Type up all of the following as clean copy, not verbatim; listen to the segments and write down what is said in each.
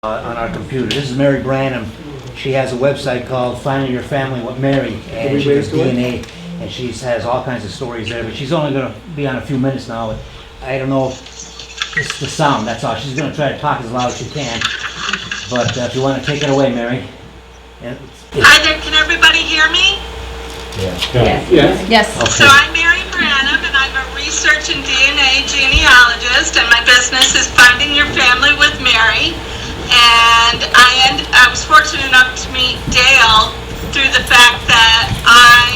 on our computer. This is Mary Branham. She has a website called Finding Your Family with Mary, and she does DNA, and she has all kinds of stories there, but she's only going to be on a few minutes now. But I don't know if it's the sound, that's all. She's going to try to talk as loud as she can, but if you want to take it away, Mary. Hi there, can everybody hear me? Yes. Okay. So I'm Mary Branham, and I'm a research and DNA genealogist, and my business is Finding Your Family with Mary. And I was fortunate enough to meet Dale through the fact that I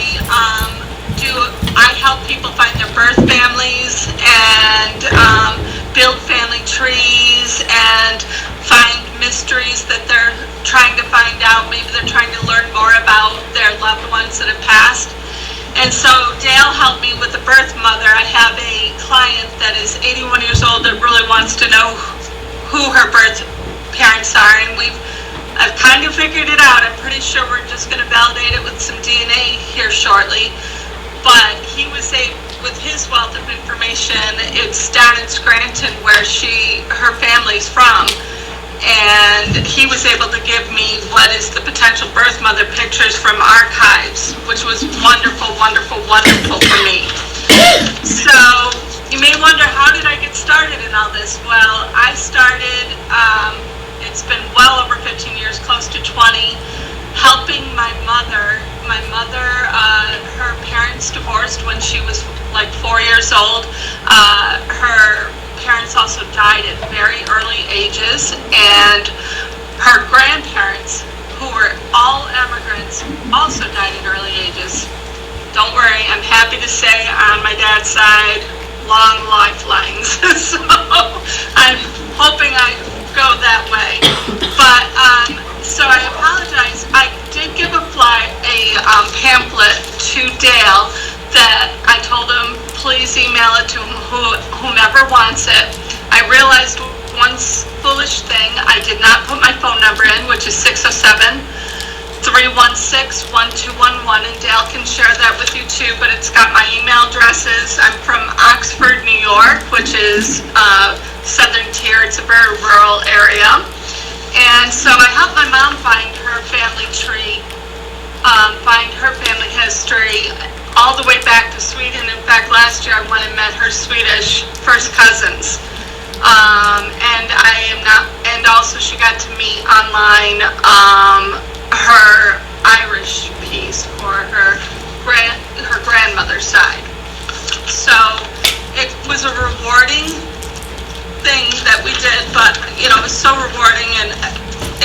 help people find their birth families and build family trees and find mysteries that they're trying to find out. Maybe they're trying to learn more about their loved ones that have passed. And so Dale helped me with the birth mother. I have a client that is 81 years old that really wants to know who her birth parents are, and I've kind of figured it out. I'm pretty sure we're just going to validate it with some DNA here shortly. But he was with his wealth of information, it's down in Scranton where her family's from, and he was able to give me what is the potential birth mother pictures from archives, which was wonderful, wonderful, wonderful for me. So you may wonder, how did I get started in all this? Well, I started, it's been well over 15 years, close to 20, helping my mother. My mother, her parents divorced when she was like 4 years old. Her parents also died at very early ages, and her grandparents, who were all immigrants, also died at early ages. Don't worry, I'm happy to say on my dad's side, long lifelines. So I'm hoping I go that way. But so I apologize. I did give a pamphlet to Dale that I told him please email it to whomever wants it. I realized one foolish thing. I did not put my phone number in, which is 607-316-1211, and Dale can share that with you too, but it's got my email addresses. I'm from Oxford, New York, which is southern tier. It's a very rural area. And so I helped my mom find her family tree, find her family history, all the way back to Sweden. In fact, last year I went and met her Swedish first cousins. And also she got to meet online her Irish piece for her grandmother's side. So it was a rewarding thing that we did, but it was so rewarding, and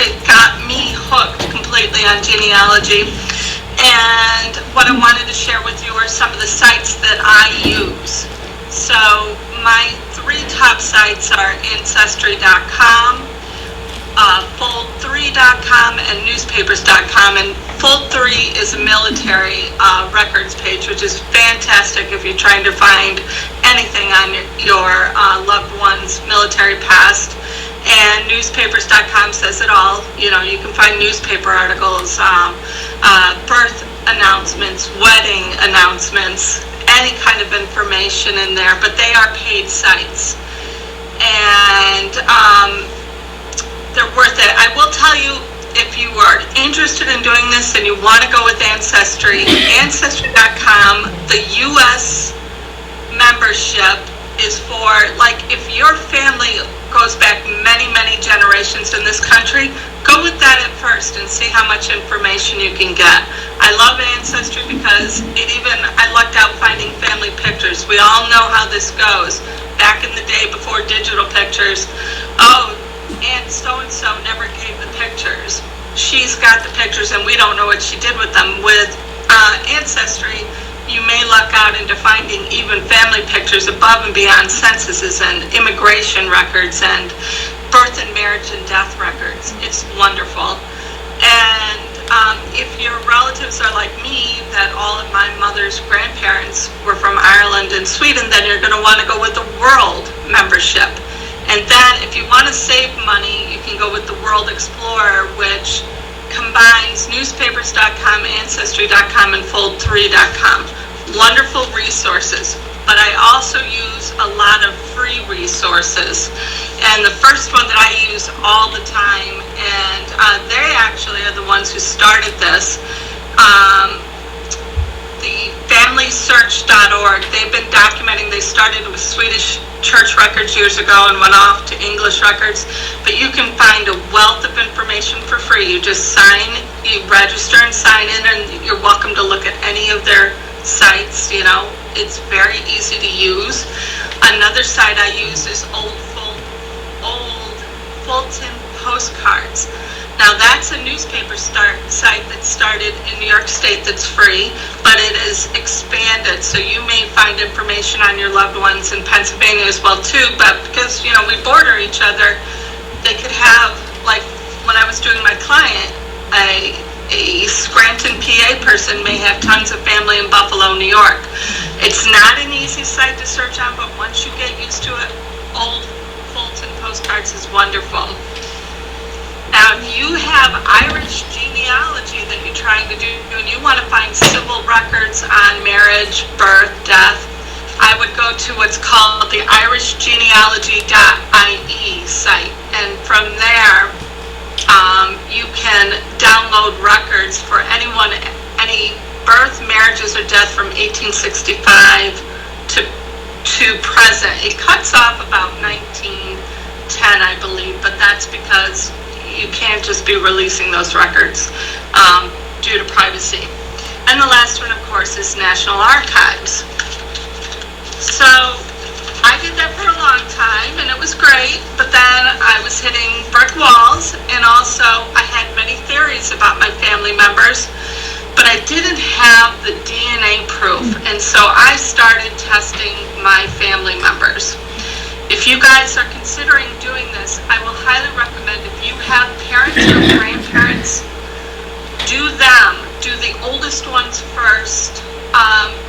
it got me hooked completely on genealogy. And what I wanted to share with you are some of the sites that I use. So my three top sites are Ancestry.com, Fold3.com, and Newspapers.com. And Fold3 is a military records page, which is fantastic if you're trying to find anything on your loved one's military past. And Newspapers.com says it all. You can find newspaper articles, birth announcements, wedding announcements, any kind of information in there, but they are paid sites. And they're worth it. I will tell you, if you are interested in doing this and you want to go with Ancestry, Ancestry.com, the U.S. membership is for, like, if your family goes back many, many generations in this country, go with that at first and see how much information you can get. I love Ancestry because I lucked out finding family pictures. We all know how this goes. Back in the day before digital pictures, Aunt so-and-so never gave the pictures. She's got the pictures and we don't know what she did with them. With Ancestry, you may luck out into finding even family pictures above and beyond censuses and immigration records and birth and marriage and death records. It's wonderful. And if your relatives are like me, that all of my mother's grandparents were from Ireland and Sweden, then you're going to want to go with the World membership. And then if you want to save money, you can go with the World Explorer, which combines Newspapers.com, Ancestry.com, and Fold3.com. wonderful resources, but I also use a lot of free resources. And the first one that I use all the time, and they actually are the ones who started this, the FamilySearch.org. They've been documenting. They started with Swedish church records years ago and went off to English records. But you can find a wealth of information for free. You just you register and sign in, and you're welcome to look at any of their sites. You know, it's very easy to use. Another site I use is old Fulton postcards. Now that's a newspaper site that started in New York State that's free, but it is expanded, so you may find information on your loved ones in Pennsylvania as well too, but because, you know, we border each other, they could have, like when I was doing my client, a Scranton, PA person may have tons of family in Buffalo, New York. It's not an easy site to search on, but once you get used to it, old Fulton postcards is wonderful. Now, if you have Irish genealogy that you're trying to do and you want to find civil records on marriage, birth, death, I would go to what's called the irishgenealogy.ie site. And from there, you can download records for anyone, any birth, marriages, or death from 1865 to present. It cuts off about 1910, I believe, but that's because you can't just be releasing those records due to privacy. And the last one, of course, is National Archives. So I did that for a long time, and it was great, but then I was hitting brick walls, and also I had many theories about my family members, but I didn't have the DNA proof, and so I started testing my family members. If you guys are considering doing this, I will highly recommend, if you have parents or grandparents, do them. Do the oldest ones first,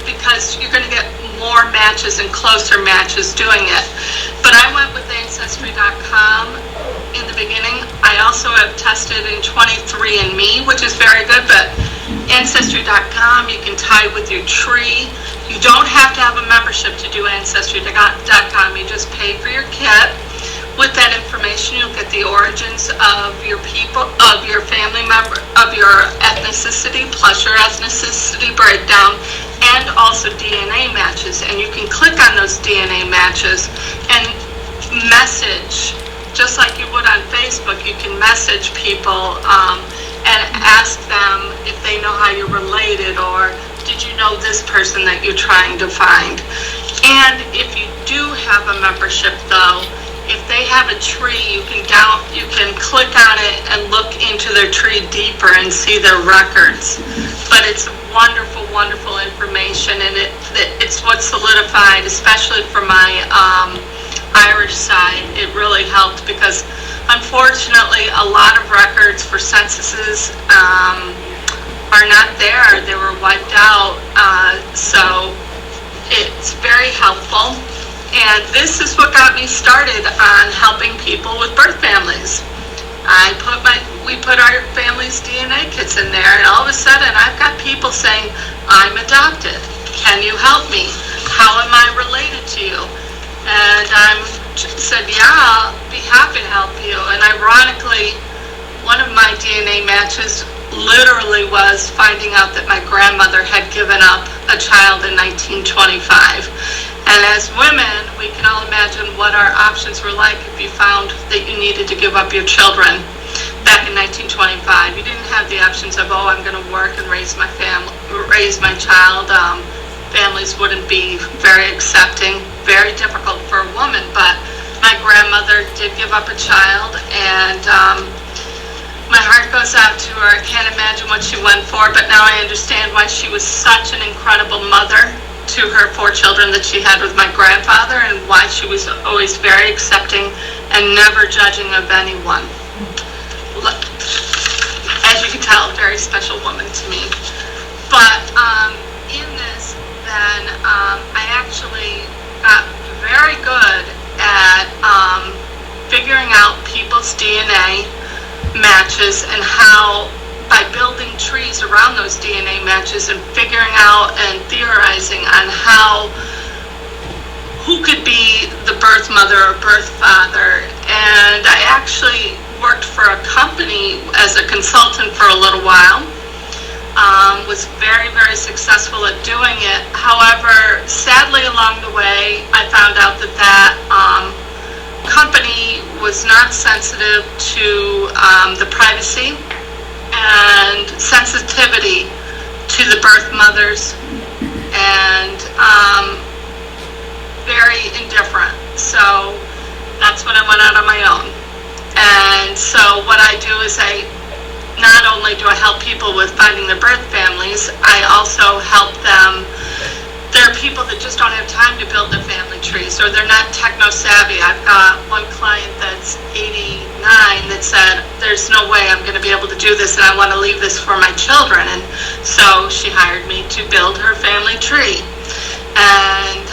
because you're going to get more matches and closer matches doing it. But I went with Ancestry.com in the beginning. I also have tested in 23andMe, which is very good, but Ancestry.com, you can tie with your tree. You don't have to have a membership to do Ancestry.com. You just pay for your kit. With that information, you'll get the origins of your people, of your family member, of your ethnicity, plus your ethnicity breakdown, and also DNA matches. And you can click on those DNA matches and message, just like you would on Facebook. You can message people and ask them if they know how you're related, or did you know this person that you're trying to find. And if you do have a membership, though, if they have a tree, you can click on it and look into their tree deeper and see their records. But it's wonderful, wonderful information, and it's what solidified, especially for my Irish side. It really helped because, unfortunately, a lot of records for censuses are not there. They were wiped out, so it's very helpful. And this is what got me started on helping people with birth families. We put our family's DNA kits in there, and all of a sudden I've got people saying, I'm adopted. Can you help me? How am I related to you? And I said, yeah, I'll be happy to help you. And ironically, one of my DNA matches literally was finding out that my grandmother had given up a child in 1925. And as women, we can all imagine what our options were like if you found that you needed to give up your children back in 1925. You didn't have the options of, oh, I'm going to work and raise my child. Families wouldn't be very accepting, very difficult for a woman. But my grandmother did give up a child, and my heart goes out to her. I can't imagine what she went for, but now I understand why she was such an incredible mother to her 4 children that she had with my grandfather, and why she was always very accepting and never judging of anyone. As you can tell, a very special woman to me. But in this, then, I actually got very good at figuring out people's DNA matches, and how, by building finding trees around those DNA matches and figuring out and theorizing on who could be the birth mother or birth father. And I actually worked for a company as a consultant for a little while. Was very, very successful at doing it. However, sadly along the way, I found out that company was not sensitive to the privacy and sensitivity to the birth mothers, and very indifferent. So that's when I went out on my own. And so what I do is not only do I help people with finding their birth families, I also help them. There are people that just don't have time to build their family trees, or they're not techno-savvy. I've got one client that's 89 that said, there's no way I'm going to be able to do this, and I want to leave this for my children. And so she hired me to build her family tree. And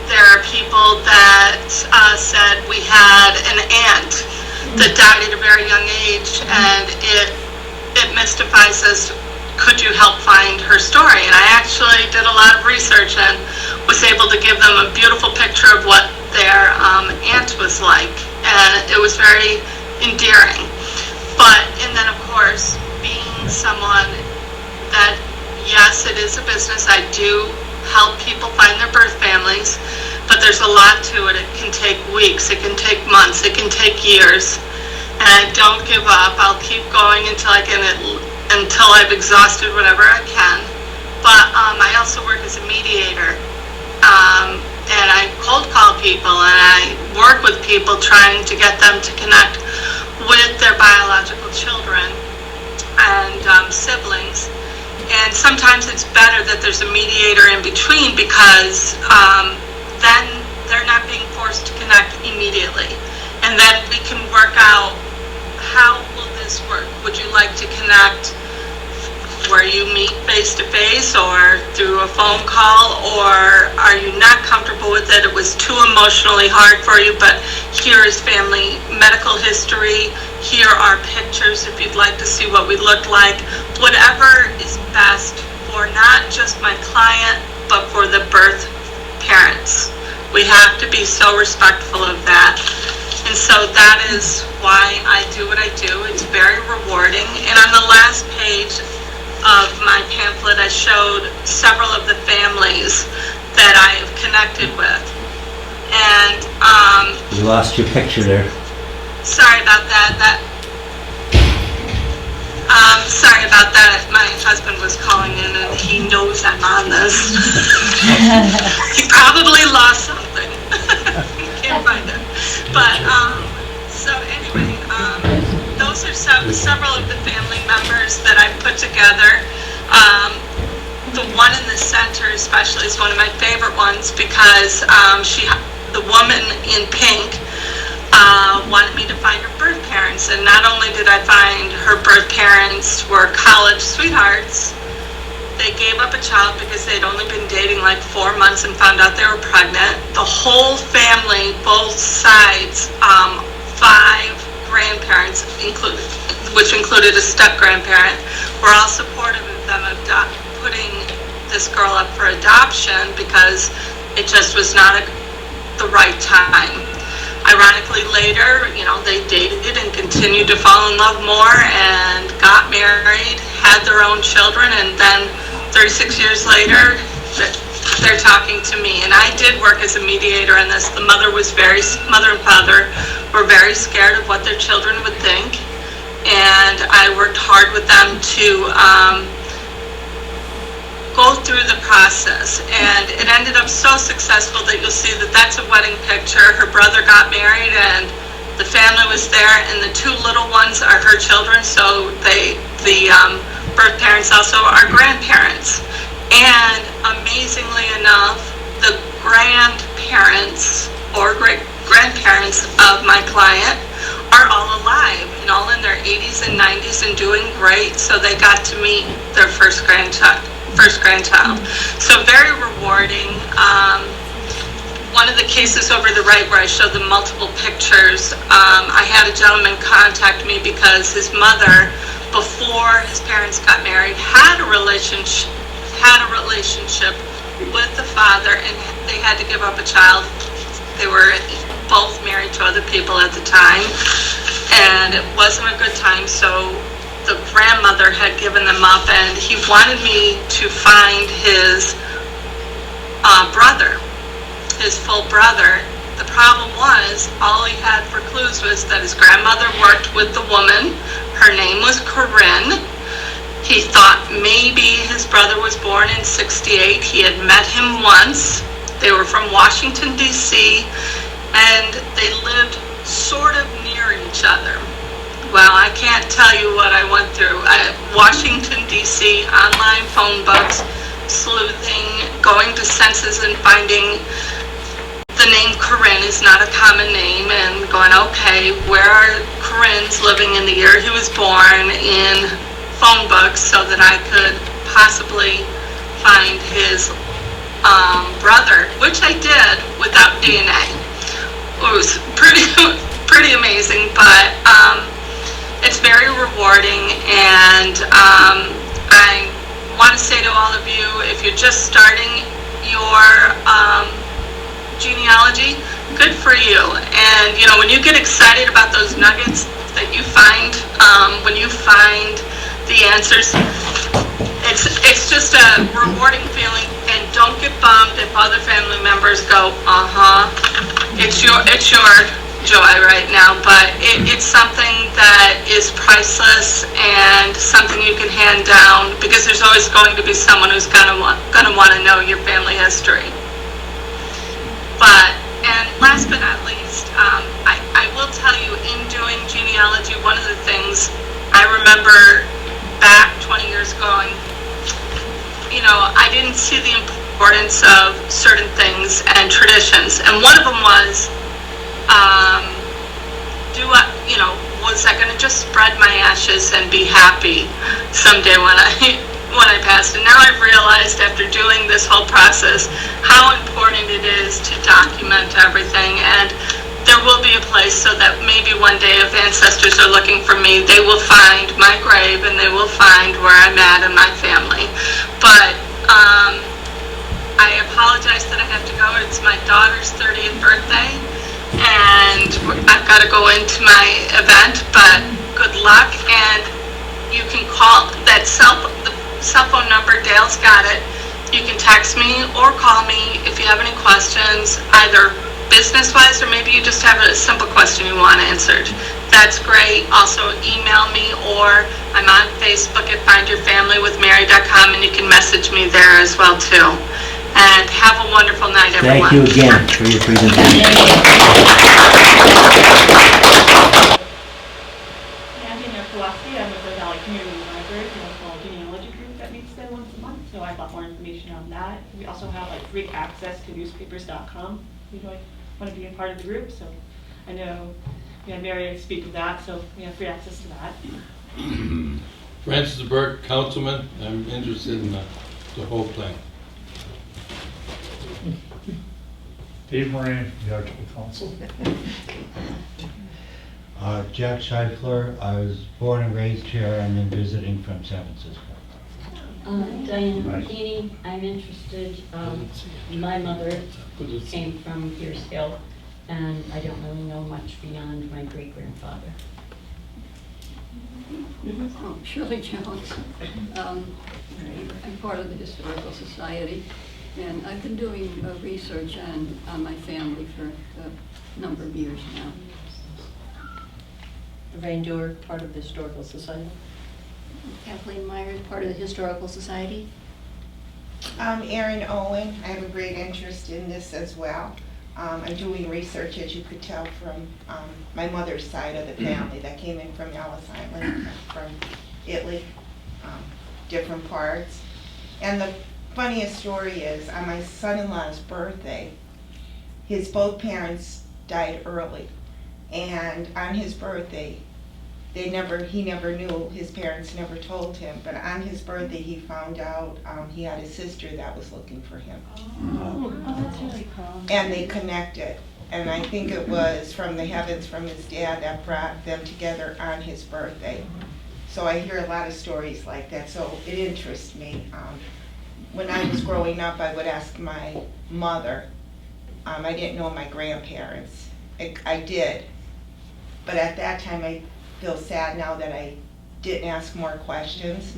there are people that said, we had an aunt that died at a very young age, and it mystifies us. Could you help find her story? And I actually did a lot of research and was able to give them a beautiful picture of what their aunt was like, and it was very endearing. And then of course, being someone that, yes, it is a business, I do help people find their birth families, but there's a lot to it. It can take weeks, it can take months, it can take years, and I don't give up. I'll keep going until I've exhausted whatever I can. But I also work as a mediator, and I cold call people, and I work with people trying to get them to connect with their biological children and siblings. And sometimes it's better that there's a mediator in between, because then they're not being forced to connect immediately. And then we can work out, how will this work? Would you like to connect where you meet face-to-face or through a phone call, or are you not comfortable with it? It was too emotionally hard for you, but here is family medical history. Here are pictures if you'd like to see what we look like. Whatever is best for not just my client, but for the birth parents. We have to be so respectful of that. And so that is why I do what I do. It's very rewarding. And on the last page of my pamphlet, I showed several of the families that I have connected with. And you lost your picture there. Sorry about that. Sorry about that. My husband was calling in, and he knows I'm on this. He probably lost something. Can't find it. But so anyway, those are several of the family members that I put together. The one in the center especially is one of my favorite ones, because the woman in pink wanted me to find her birth parents. And not only did I find her birth parents were college sweethearts, they gave up a child because they'd only been dating like 4 months and found out they were pregnant. The whole family, both sides, 5 grandparents, which included a step-grandparent, were all supportive of them putting this girl up for adoption, because it just was not the right time. Ironically, later, they dated and continued to fall in love more and got married, had their own children, and then 36 years later, they're talking to me. And I did work as a mediator in this. The mother and father were very scared of what their children would think, and I worked hard with them to go through the process, and it ended up so successful that you'll see that that's a wedding picture. Her brother got married, and the family was there, and the 2 little ones are her children, so the birth parents also are grandparents. And amazingly enough, the grandparents or great-grandparents of my client are all alive and all in their 80s and 90s and doing great, so they got to meet their first grandchild. So very rewarding. One of the cases over the right, where I showed the multiple pictures, I had a gentleman contact me because his mother before his parents got married, had a relationship with the father, and they had to give up a child. They were both married to other people at the time, and it wasn't a good time, so the grandmother had given them up, and he wanted me to find his brother, his full brother. The problem was, all he had for clues was that his grandmother worked with the woman. Her name was Corinne. He thought maybe his brother was born in '68. He had met him once. They were from Washington, D.C., and they lived sort of near each other. Well, I can't tell you what I went through. Washington, D.C., online phone books, sleuthing, going to census and finding the name Corinne is not a common name, and going, okay, where are Corinne's living in the year he was born in phone books so that I could possibly find his brother, which I did without DNA. It was pretty amazing, but it's very rewarding, and I want to say to all of you, if you're just starting your genealogy, good for you. And you know, when you get excited about those nuggets that you find, when you find the answers, it's just a rewarding feeling. And don't get bummed if other family members go, it's your joy right now, but it's something that is priceless and something you can hand down, because there's always going to be someone who's gonna want to know your family history. But, and last but not least, I will tell you, in doing genealogy, one of the things I remember back 20 years ago, you know, I didn't see the importance of certain things and traditions. And one of them was, was I going to just spread my ashes and be happy someday when I passed? And now I've realized, after doing this whole process, how important it is to document everything. And there will be a place so that maybe one day, if ancestors are looking for me, they will find my grave and they will find where I'm at in my family. But I apologize that I have to go. It's my daughter's 30th birthday, and I've got to go into my event, but good luck. And you can call that the cell phone number, Dale's got it. You can text me or call me if you have any questions, either business-wise, or maybe you just have a simple question you want answered. That's great. Also email me, or I'm on Facebook at findyourfamilywithmary.com, and you can message me there as well too. And have a wonderful night, everyone. Thank you again for your presentation. I'm with the Valley Community Library, a local genealogy group that meets there once a month, so I got more information on that. We also have free access to newspapers.com. You want to be a part of the group, so I know we had Mary speak of that, so we have free access to that. Francis Burke, Councilman. I'm interested in the whole plan. Dave Moran, the Archbald Council. Jack Scheifler. I was born and raised here and then visiting from San Francisco. Diane Martini, I'm interested. My mother came from Pierce Hill, and I don't really know much beyond my great-grandfather. Shirley Jones. I'm part of the Historical Society, and I've been doing research on my family for a number of years now. Lorraine Dorr, part of the Historical Society. Kathleen Myers, part of the Historical Society. I'm Erin Owen. I have a great interest in this as well. I'm doing research, as you could tell, from my mother's side of the family that came in from Ellis Island, from Italy, different parts. And the funniest story is, on my son-in-law's birthday, his both parents died early. And on his birthday, he never knew, his parents never told him, but on his birthday he found out he had a sister that was looking for him. Oh, that's really cool. And they connected. And I think it was from the heavens, from his dad, that brought them together on his birthday. So I hear a lot of stories like that, so it interests me. When I was growing up, I would ask my mother. I didn't know my grandparents. I did. But at that time, I feel sad now that I didn't ask more questions.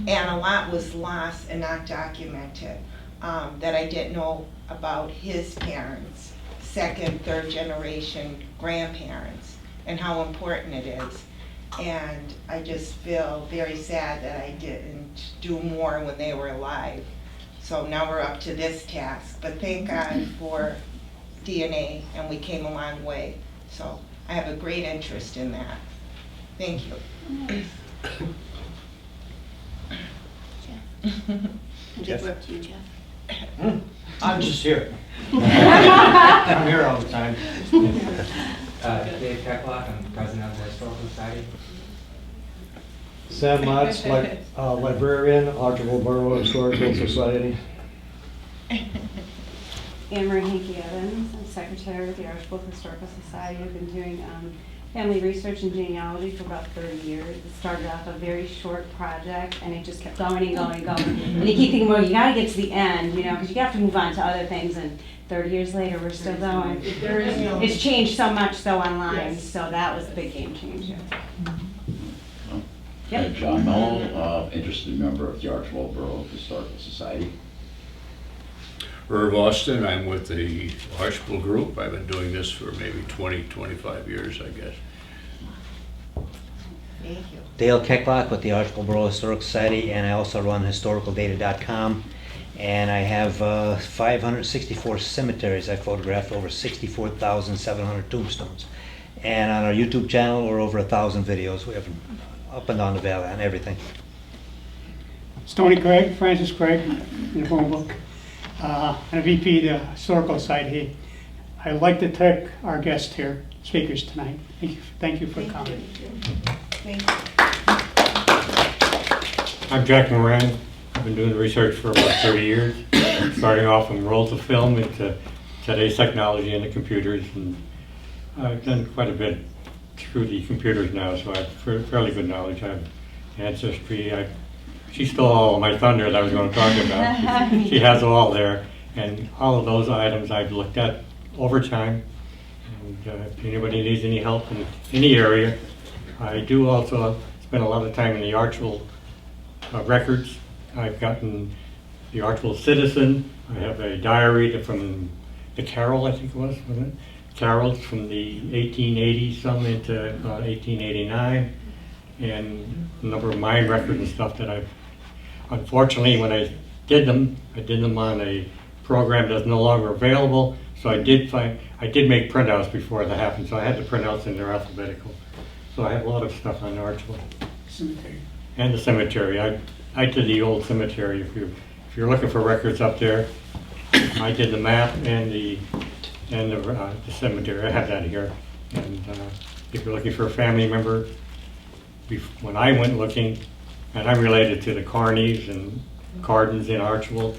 And a lot was lost and not documented that I didn't know about his parents, second, third generation grandparents, and how important it is. And I just feel very sad that I didn't do more when they were alive. So now we're up to this task. But thank God for DNA, and we came a long way. So I have a great interest in that. Thank you. Jeff, we're up to you, Jeff. I'm just here. I'm here all the time. Dave Kecklock, I'm president of the Historical Society. Sam Motz, librarian, Archbald Borough Historical Society. Anne-Marie Hankey-Evans, I'm secretary of the Archbald Historical Society. I've been doing family research and genealogy for about 30 years. It started off a very short project, and it just kept going and going and going. And you keep thinking, well, you got to get to the end, you know, because you have to move on to other things. And 30 years later, we're still going. It's changed so much, though, online. So that was a big game changer. Yep. John Mello, interested member of the Archbald Borough Historical Society. Irv Austin, I'm with the Archbald Group. I've been doing this for maybe 20, 25 years, I guess. Thank you. Dale Kecklock with the Archbald Borough Historical Society, and I also run historicaldata.com. And I have 564 cemeteries. I photographed over 64,700 tombstones. And on our YouTube channel, we're over 1,000 videos. We have up and down the valley on everything. Tony Craig, Francis Craig, in the phone book. I'm a VP of the Historical Society. I'd like to thank our guests here, speakers tonight. Thank you for coming. Thank you. I'm Jack Moran. I've been doing research for about 30 years, starting off from rolls of film into today's technology and the computers. And I've done quite a bit through the computers now, so I have fairly good knowledge. I have ancestry. She stole all of my thunder that I was going to talk about. She has it all there, and all of those items I've looked at over time. And if anybody needs any help in any area, I do also spend a lot of time in the Archbald records. I've gotten the Archbald Citizen. I have a diary from the Carol, I think it was, wasn't it? Carols from the 1880s, some into about 1889, and a number of mine records and stuff that I've, unfortunately, when I did them on a program that's no longer available, so I did make printouts before that happened, so I had the printouts in there alphabetical. So I have a lot of stuff on Archbald. Cemetery. And the cemetery. I did the old cemetery. If you're looking for records up there, I did the map and the cemetery. I have that here. And if you're looking for a family member, when I went looking, and I'm related to the Carneys and Cardins in Archbald,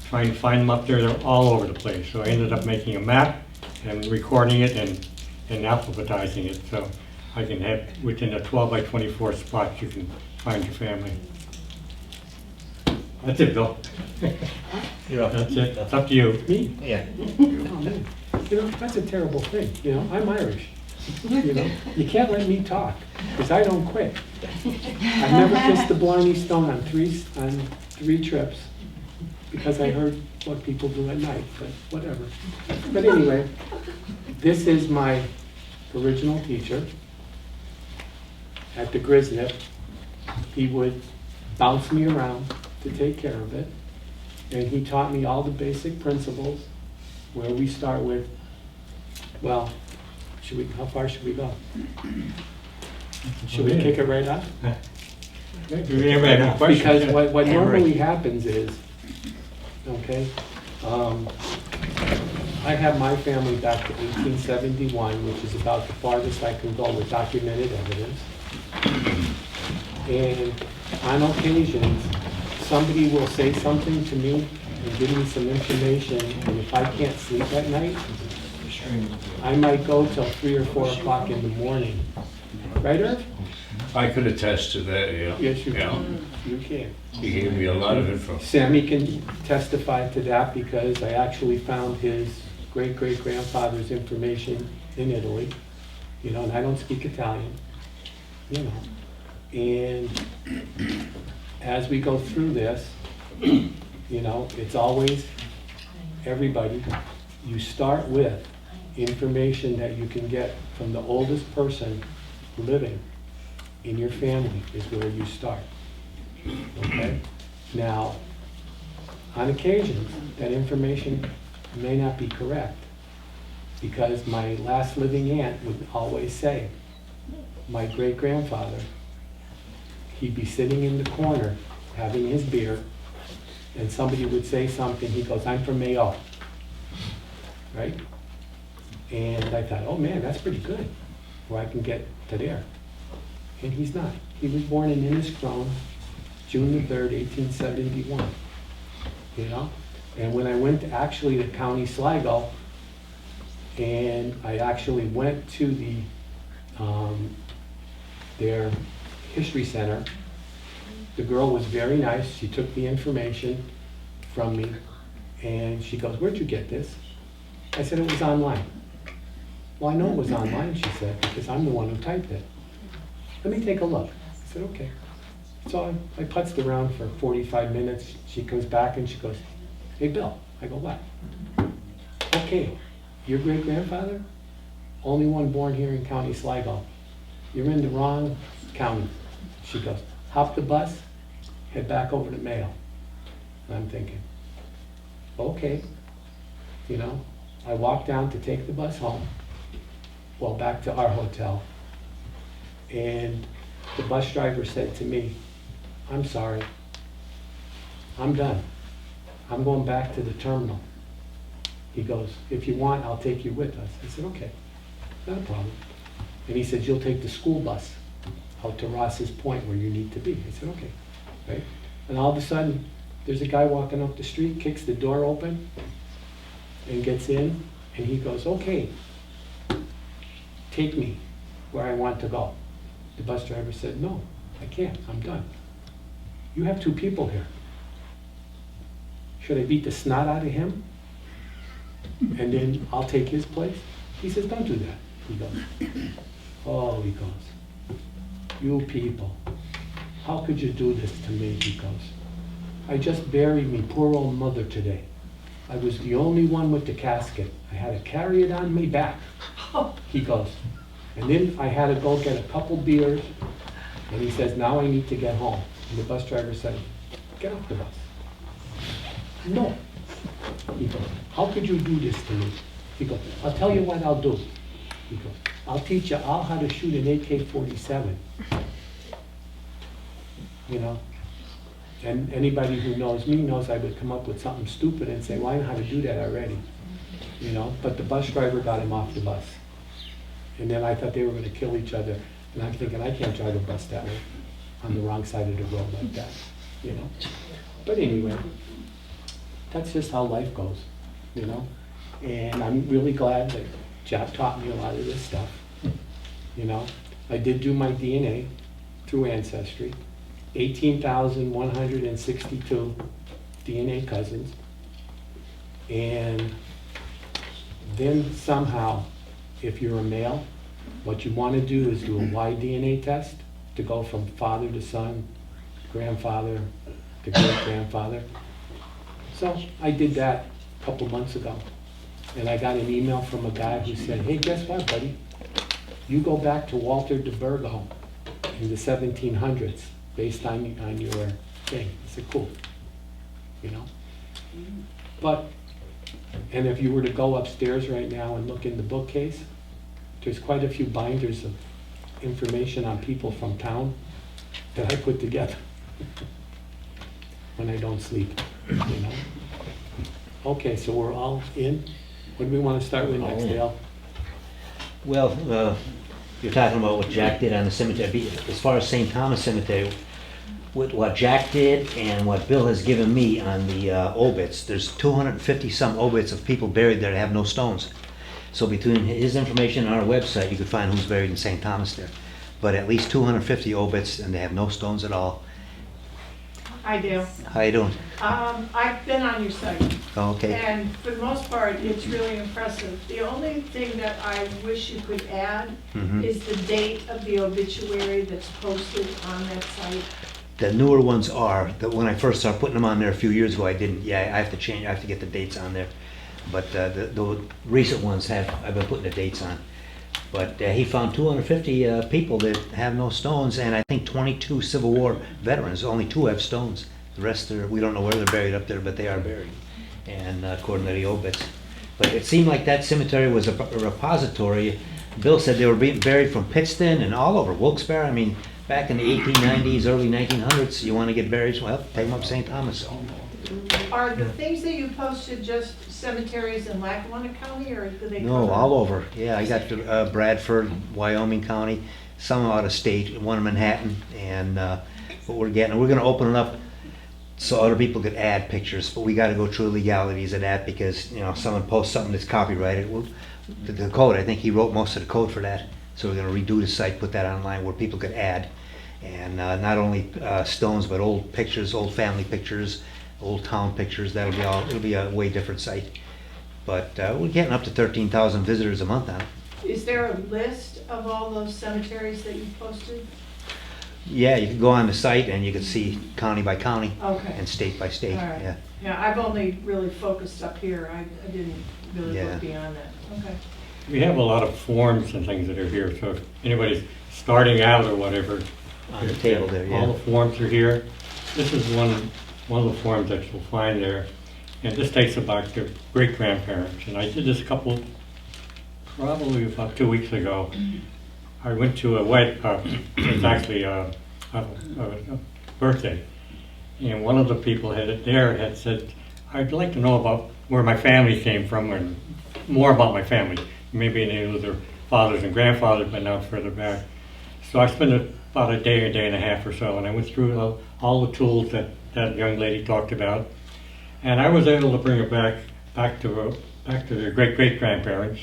trying to find them up there, they're all over the place. So I ended up making a map and recording it and alphabetizing it. So I can have, within a 12 by 24 spot, you can find your family. That's it, Bill. You're up. That's it. That's up to you. Me? Yeah. You know, that's a terrible thing. You know, I'm Irish. You know, you can't let me talk because I don't quit. I've never kissed the Blarney Stone on three trips because I heard what people do at night, but whatever. But anyway, this is my original teacher at the Grisnip. He would bounce me around to take care of it, and he taught me all the basic principles where we start with, well, how far should we go? Should we kick it right off? Because what normally happens is, okay, I have my family back to 1871, which is about the farthest I can go with documented evidence. And on occasions, somebody will say something to me and give me some information, and if I can't sleep at night, I might go till 3 or 4 o'clock in the morning. Right, Irv? I could attest to that, yeah. Yes, you Yeah. can. You can. He gave me a lot of info. Sammy can testify to that because I actually found his great-great-grandfather's information in Italy, you know, and I don't speak Italian, you know. And as we go through this, you know, it's always, everybody, you start with information that you can get from the oldest person living in your family is where you start. Okay? Now, on occasion, that information may not be correct because my last living aunt would always say, my great-grandfather, he'd be sitting in the corner having his beer and somebody would say something, he goes, I'm from Mayo, right? And I thought, oh man, that's pretty good, where I can get to there. And he's not. He was born in Enniscrone, June the 3rd, 1871, you know? And when I went to actually to County Sligo, and I actually went to the, their history center, the girl was very nice. She took the information from me, and she goes, where'd you get this? I said, it was online. Well, I know it was online, she said, because I'm the one who typed it. Let me take a look. I said, okay. So I putzed around for 45 minutes. She comes back and she goes, hey, Bill. I go, what? Okay, your great-grandfather? Only one born here in County Sligo. You're in the wrong county. She goes, hop the bus, head back over to Mayo. And I'm thinking, okay. You know, I walked down to take the bus home, well, back to our hotel. And the bus driver said to me, I'm sorry, I'm done. I'm going back to the terminal. He goes, if you want, I'll take you with us. I said, okay, not a problem. And he said, you'll take the school bus out to Ross's Point where you need to be. I said, okay, right? And all of a sudden, there's a guy walking up the street, kicks the door open, and gets in, and he goes, okay, take me where I want to go. The bus driver said, no, I can't, I'm done. You have two people here. Should I beat the snot out of him? And then I'll take his place? He says, don't do that. He goes, oh, he goes, you people, how could you do this to me? He goes, I just buried me poor old mother today. I was the only one with the casket. I had to carry it on my back. He goes, and then I had to go get a couple beers, and he says, now I need to get home. And the bus driver said, get off the bus. No. He goes, how could you do this to me? He goes, I'll tell you what I'll do. He goes, I'll teach you all how to shoot an AK-47. You know? And anybody who knows me knows I would come up with something stupid and say, well, I know how to do that already. You know? But the bus driver got him off the bus. And then I thought they were going to kill each other. And I'm thinking, I can't drive a bus that way, on the wrong side of the road like that. You know? But anyway, that's just how life goes, you know? And I'm really glad that Jack taught me a lot of this stuff, you know? I did do my DNA through Ancestry, 18,162 DNA cousins. And then somehow, if you're a male, what you want to do is do a Y DNA test to go from father to son, grandfather to great-grandfather. So I did that a couple months ago, and I got an email from a guy who said, hey, guess what, buddy? You go back to Walter de Burgo in the 1700s based on your thing. I said, cool, you know? But, and if you were to go upstairs right now and look in the bookcase, there's quite a few binders of information on people from town that I put together when I don't sleep, you know? Okay, so we're all in. What do we want to start with next, Dale? Well, you're talking about what Jack did on the cemetery. As far as St. Thomas Cemetery, with what Jack did and what Bill has given me on the obits, there's 250 some obits of people buried there that have no stones. So between his information and our website, you could find who's buried in St. Thomas there. but at least 250 obits, and they have no stones at all. I do. How you doing? I've been on your site. Okay. And for the most part, it's really impressive. The only thing that I wish you could add is the date of the obituary that's posted on that site. The newer ones are, that when I first started putting them on there a few years ago, I didn't, yeah, I have to change, I have to get the dates on there. But the recent ones I've been putting the dates on. But he found 250 people that have no stones, and I think 22 Civil War veterans. Only 2 have stones. The rest we don't know where they're buried up there, but they are buried, and according to the obits. But it seemed like that cemetery was a repository. Bill said they were being buried from Pittston and all over, Wilkes-Barre. I mean, back in the 1890s, early 1900s, you want to get buried, well, take them up St. Thomas. Are the things that you posted just cemeteries in Lackawanna County, or do they cover? No, all over. Yeah, I got Bradford, Wyoming County, some out of state, one in Manhattan, and what we're getting, we're going to open it up so other people could add pictures, but we got to go through legalities of that because, you know, if someone posts something that's copyrighted, well, the code, I think he wrote most of the code for that, so we're going to redo the site, put that online where people could add, and not only stones, but old pictures, old family pictures, old town pictures. That'll be all. It'll be a way different site, but we're getting up to 13,000 visitors a month on it. Is there a list of all those cemeteries that you posted? Yeah, you can go on the site and you can see county by county and state by state. All right. Yeah. Yeah, I've only really focused up here. I didn't really Yeah. look beyond that. Okay. We have a lot of forms and things that are here, so if anybody's starting out or whatever. On the table there, yeah. All the forms are here. This is one of the forms that you'll find there. And this takes about your great-grandparents. And I did this probably about 2 weeks ago. I went to a it's actually a birthday. And one of the people had said, I'd like to know about where my family came from and more about my family. Maybe they knew their fathers and grandfathers, but now further back. So I spent about a day and a half or so, and I went through all the tools that young lady talked about. And I was able to bring it back to their great-great-grandparents.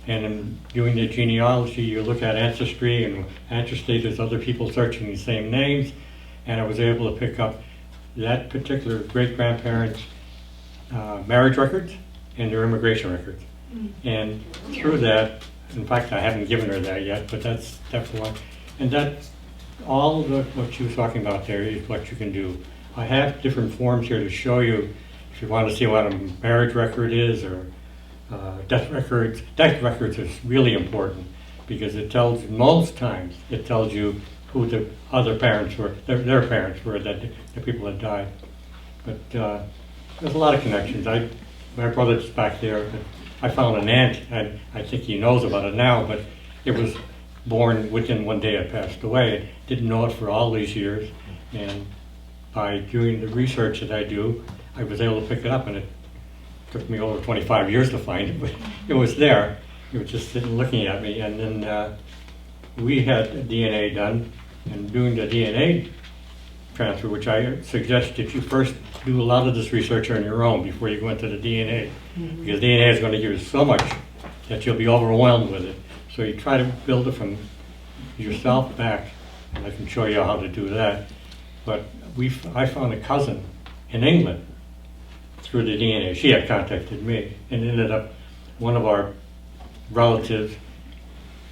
And in doing the genealogy, you look at ancestry, and ancestry, there's other people searching the same names. And I was able to pick up that particular great-grandparent's marriage records and their immigration records. And through that, in fact, I haven't given her that yet, but that's definitely one. And that's all what she was talking about there is what you can do. I have different forms here to show you if you want to see what a marriage record is or death records. Death records is really important because it tells, most times, it tells you who the other parents were, their parents were, that the people that died. But there's a lot of connections. My brother's back there. I found an aunt, and I think he knows about it now, but it was born within one day it passed away. I didn't know it for all these years, and by doing the research that I do, I was able to pick it up, and it took me over 25 years to find it, but it was there. It was just sitting looking at me, and then we had DNA done, and doing the DNA transfer, which I suggest that you first do a lot of this research on your own before you go into the DNA, because DNA is going to give you so much that you'll be overwhelmed with it. So you try to build it from yourself back, and I can show you how to do that. But I found a cousin in England through the DNA. She had contacted me, and ended up one of our relatives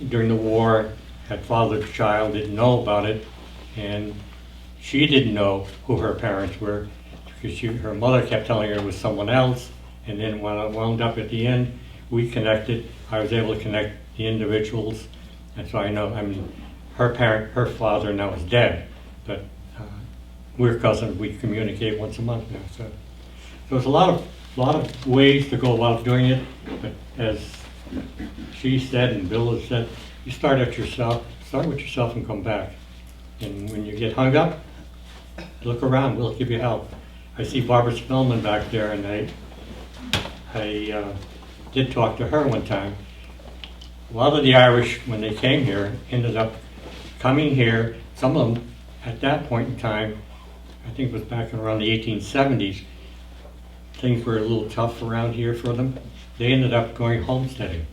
during the war had fathered a child, didn't know about it, and she didn't know who her parents were because her mother kept telling her it was someone else, and then when I wound up at the end, we connected. I was able to connect the individuals, and so I know, I mean, her father now is dead, but we're cousins. We communicate once a month now. So there's a lot of ways to go about doing it, but as she said and Bill has said, you start with yourself and come back. And when you get hung up, look around, we'll give you help. I see Barbara Spellman back there, and I did talk to her one time. A lot of the Irish, when they came here, ended up coming here. Some of them, at that point in time, I think it was back around the 1870s, things were a little tough around here for them. They ended up going homesteading.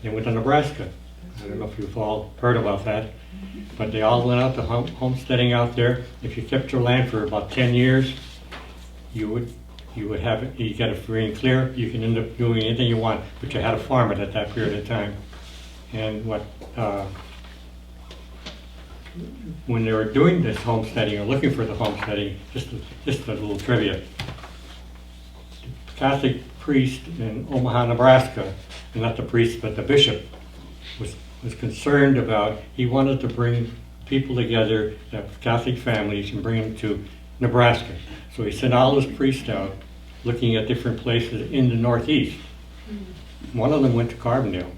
They went to Nebraska. I don't know if you've all heard about that. But they all went out to homesteading out there. If you kept your land for about 10 years, you would have it, you get it free and clear. You can end up doing anything you want, but you had to farm it at that period of time. And when they were doing this homesteading or looking for the homesteading, just a little trivia. The Catholic priest in Omaha, Nebraska, and not the priest but the bishop, was concerned about, he wanted to bring people together, Catholic families, and bring them to Nebraska. So he sent all his priests out looking at different places in the Northeast. One of them went to Carbondale,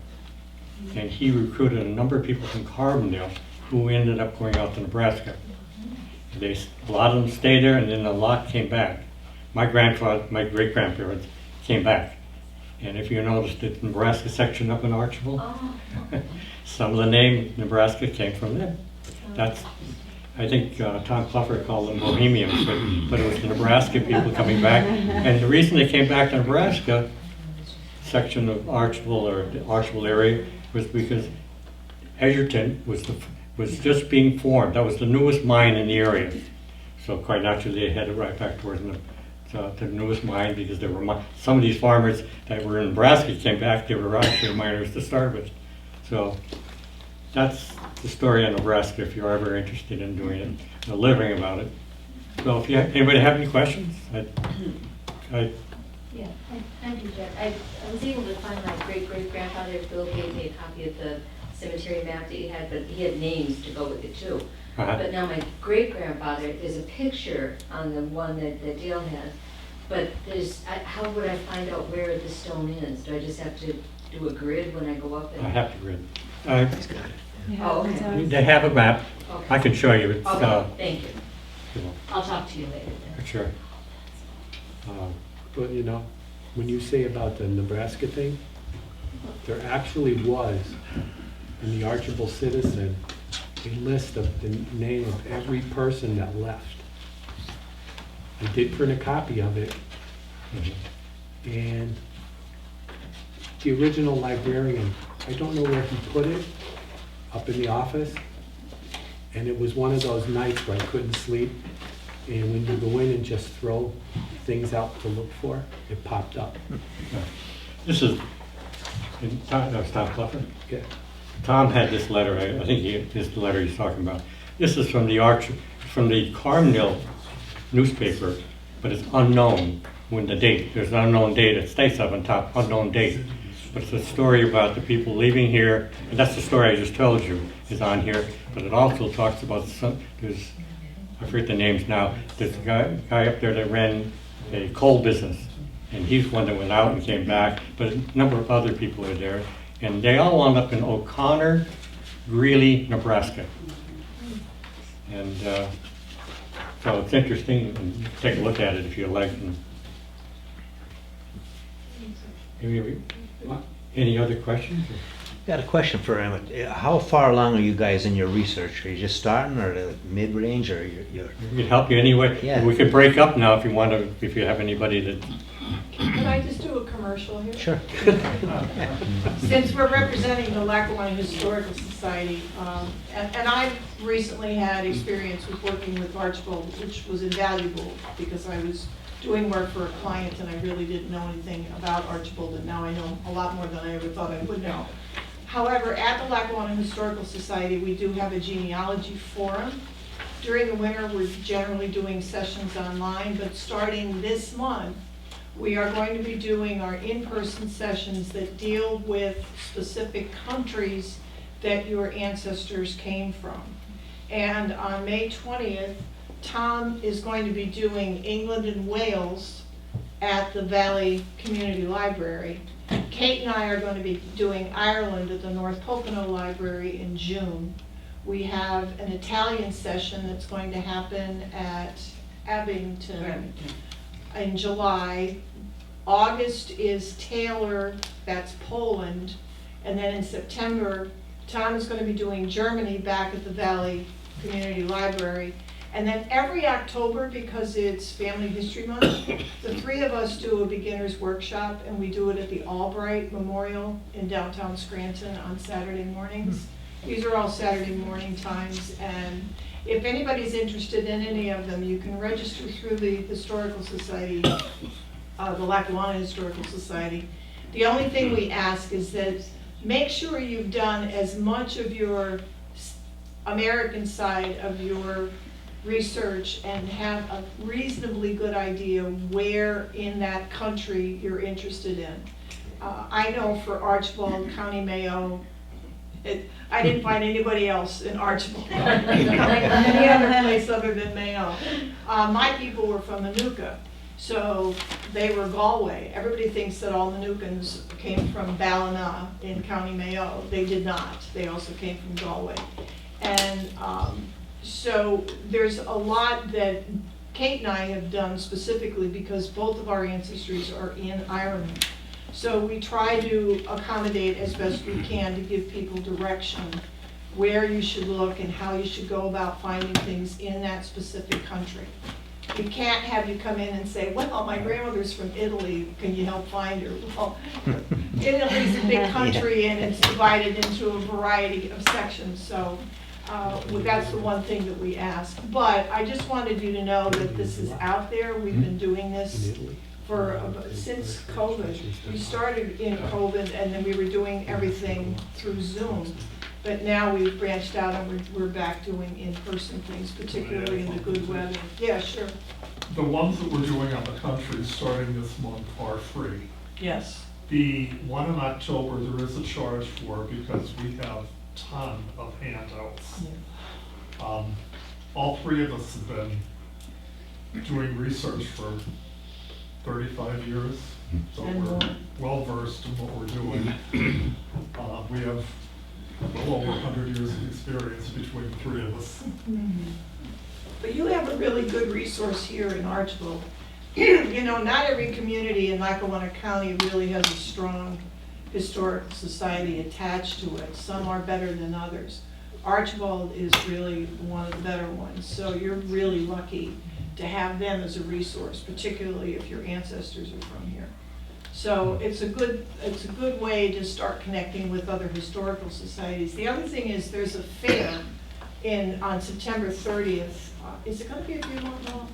and he recruited a number of people from Carbondale who ended up going out to Nebraska. A lot of them stayed there, and then a lot came back. My great-grandparents came back. And if you noticed the Nebraska section up in Archbald, some of the name Nebraska came from them. That's, I think Tom Cluffer called them Bohemians, but it was the Nebraska people coming back. And the reason they came back to Nebraska section of Archbald or the Archbald area was because Edgerton was just being formed. That was the newest mine in the area. So quite naturally they headed right back towards the newest mine, because there were some of these farmers that were in Nebraska came back, they were actually miners to start with. So that's the story of Nebraska if you're ever interested in doing it, or living about it. So if anybody have any questions? Yeah, thank you, Jack. I was able to find my great-great-grandfather. Bill gave me a copy of the cemetery map that he had, but he had names to go with it too. But now my great-grandfather, there's a picture on the one that Dale has, but how would I find out where the stone is? Do I just have to do a grid when I go up? I have to grid. He's got it. Oh, okay. They have a map. Okay. I can show you. It's, okay, thank you. You know. I'll talk to you later then. Sure. But you know, when you say about the Nebraska thing, there actually was in the Archbald Citizen a list of the name of every person that left. I did print a copy of it, and the original librarian, I don't know where he put it, up in the office, and it was one of those nights where I couldn't sleep, and when you go in and just throw things out to look for, it popped up. This is, that was Tom Cluffer? Yeah. Tom had this letter, I think this is the letter he's talking about. This is from the Carbondale newspaper, but it's unknown when the date, there's an unknown date, it states up on top, unknown date. But it's a story about the people leaving here, and that's the story I just told you, is on here, but it also talks about I forget the names now, there's a guy up there that ran a coal business, and he's one that went out and came back, but a number of other people are there, and they all wound up in O'Connor, Greeley, Nebraska. And so it's interesting, and you can take a look at it if you like. Any other questions? Got a question for Emmett. How far along are you guys in your research? Are you just starting, or the mid-range, or you're... We can help you anyway. Yeah. We could break up now if you want to, if you have anybody that... Could I just do a commercial here? Sure. Since we're representing the Lackawanna Historical Society, and I've recently had experience with working with Archbald, which was invaluable because I was doing work for a client and I really didn't know anything about Archbald, and now I know a lot more than I ever thought I would know. However, at the Lackawanna Historical Society, we do have a genealogy forum. During the winter, we're generally doing sessions online, but starting this month, we are going to be doing our in-person sessions that deal with specific countries that your ancestors came from. And on May 20th, Tom is going to be doing England and Wales at the Valley Community Library. Kate and I are going to be doing Ireland at the North Pocono Library in June. We have an Italian session that's going to happen at Abington in July. August is Taylor, that's Poland. And then in September, Tom is going to be doing Germany back at the Valley Community Library. And then every October, because it's Family History Month, the three of us do a beginner's workshop, and we do it at the Albright Memorial in downtown Scranton on Saturday mornings. These are all Saturday morning times, and if anybody's interested in any of them, you can register through the Historical Society, the Lackawanna Historical Society. The only thing we ask is that make sure you've done as much of your American side of your research and have a reasonably good idea where in that country you're interested in. I know for Archbald County Mayo, I didn't find anybody else in Archbald, any other place other than Mayo. My people were from Manuka, so they were Galway. Everybody thinks that all Manukans came from Ballina in County Mayo. They did not. They also came from Galway. And so there's a lot that Kate and I have done specifically because both of our ancestries are in Ireland. So we try to accommodate as best we can to give people direction where you should look and how you should go about finding things in that specific country. We can't have you come in and say, well, my grandmother's from Italy, can you help find her? Well, Italy's a big country and it's divided into a variety of sections, so that's the one thing that we ask. But I just wanted you to know that this is out there. We've been doing this since COVID. We started in COVID and then we were doing everything through Zoom. But now we've branched out and we're back doing in-person things, particularly in the good weather. Yeah, sure. The ones that we're doing on the country starting this month are free. Yes. The one in October there is a charge for because we have a ton of handouts. Yeah. All three of us have been doing research for 35 years, so And we're more. well versed in what we're doing. We have well over 100 years of experience between the three of us. But you have a really good resource here in Archbald. You know, not every community in Lackawanna County really has a strong historical society attached to it. Some are better than others. Archbald is really one of the better ones, so you're really lucky to have them as a resource, particularly if your ancestors are from here. So it's a good way to start connecting with other historical societies. The other thing is there's a fair on September 30th. Is it going to be a few more long?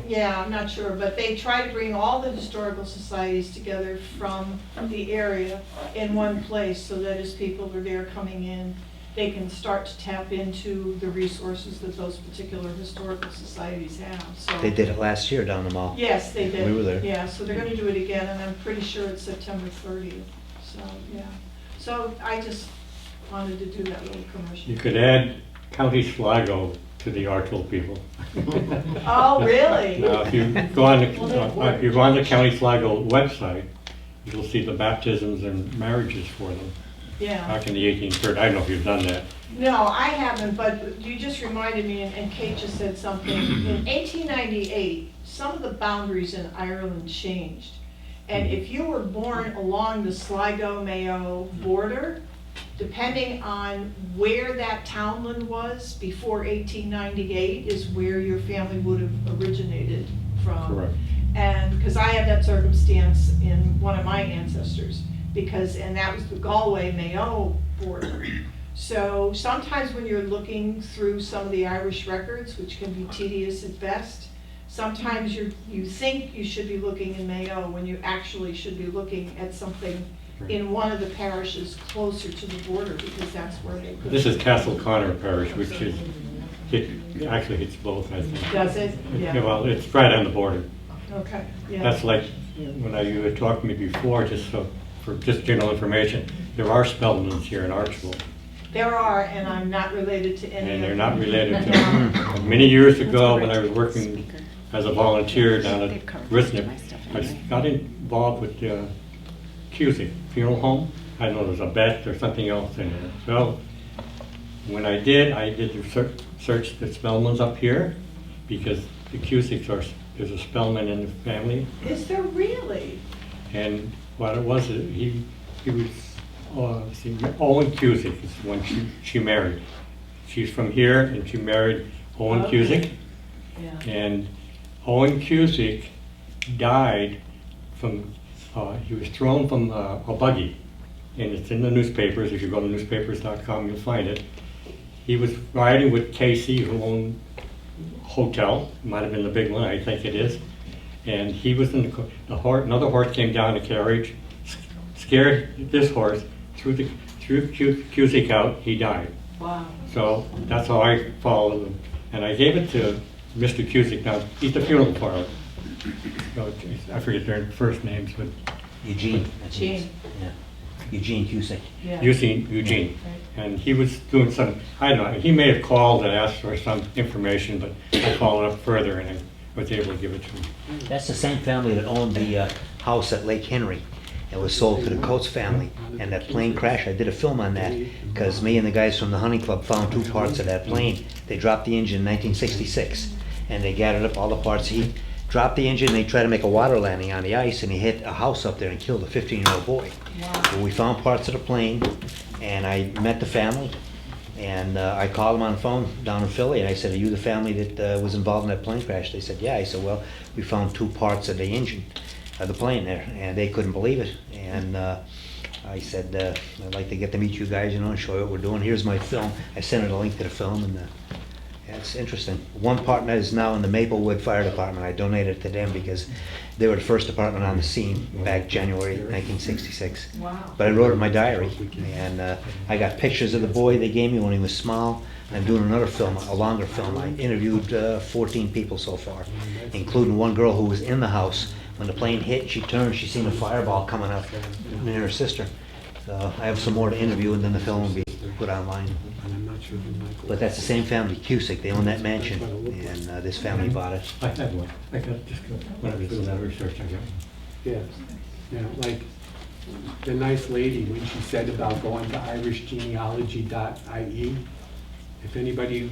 Yeah, I'm not sure, but they try to bring all the historical societies together from the area in one place so that as people are there coming in, they can start to tap into the resources that those particular historical societies have. So They did it last year down the mall. yes, they did. We were there. Yeah, so they're going to do it again, and I'm pretty sure it's September 30th. So, yeah. So I just wanted to do that little commercial. You could add County Sligo to the Archbald people. Oh, really? Now, if you go on the County Sligo website, you'll see the baptisms and marriages for them. Yeah. Back in the 1830s. I don't know if you've done that. No, I haven't, but you just reminded me, and Kate just said something. In 1898, some of the boundaries in Ireland changed. And if you were born along the Sligo-Mayo border, depending on where that townland was before 1898 is where your family would have originated from. Correct. And because I had that circumstance in one of my ancestors, and that was the Galway-Mayo border. So sometimes when you're looking through some of the Irish records, which can be tedious at best, sometimes you think you should be looking in Mayo when you actually should be looking at something in one of the parishes closer to the border, because that's where they could. This is Castle Connor Parish, which is, actually hits both, I think. Does it? Yeah. Well, it's right on the border. Okay, yeah. That's like, when you had talked to me before, for just general information, there are Spellmans here in Archbald. There are, and I'm not related to any of them. And they're not related to them. Many years ago, when I was working as a volunteer down at Grisnip, I got involved with the Cusick Funeral Home. I don't know, there's a bet or something else in it. So when I did search the Spellmans up here, because the Cusicks there's a Spellman in the family. Is there really? And what it was, he was, Owen Cusick is when she married. She's from here, and she married Owen Cusick. Yeah. And Owen Cusick died from, he was thrown from a buggy and it's in the newspapers. If you go to newspapers.com, you'll find it. He was riding with Casey, who owned a hotel, might have been the big one, I think it is. And he was in the horse, another horse came down the carriage, scared this horse, threw Cusick out, he died. Wow. So that's how I followed him. And I gave it to Mr. Cusick. Now, he's the funeral parlor. So, I forget their first names, but Eugene. Gene. Yeah. Eugene Cusick. Yeah. Eugene. And he was doing some, I don't know, he may have called and asked for some information, but I followed up further and I was able to give it to him. That's the same family that owned the house at Lake Henry. It was sold to the Coates family. And that plane crash, I did a film on that because me and the guys from the hunting club found 2 parts of that plane. They dropped the engine in 1966 and they gathered up all the parts. He dropped the engine, they tried to make a water landing on the ice and he hit a house up there and killed a 15-year-old boy. Wow. Well, we found parts of the plane and I met the family and I called them on the phone down in Philly and I said, are you the family that was involved in that plane crash? They said, yeah. I said, well, we found 2 parts of the engine of the plane there, and they couldn't believe it. And I said, I'd like to get to meet you guys, and show you what we're doing. Here's my film. I sent her a link to the film, and yeah, it's interesting. One partner is now in the Maplewood Fire Department. I donated it to them because they were the first department on the scene back January 1966. Wow. But I wrote it in my diary, and I got pictures of the boy they gave me when he was small. I'm doing another film, a longer film. I interviewed 14 people so far, including one girl who was in the house. When the plane hit, she turned, she seen a fireball coming up near her sister. So I have some more to interview and then the film will be put online. But that's the same family, Cusick. They own that mansion and this family bought it. I had one. I got just when I was doing that research, I got one. Yes, yeah, like the nice lady, when she said about going to irishgenealogy.ie, if anybody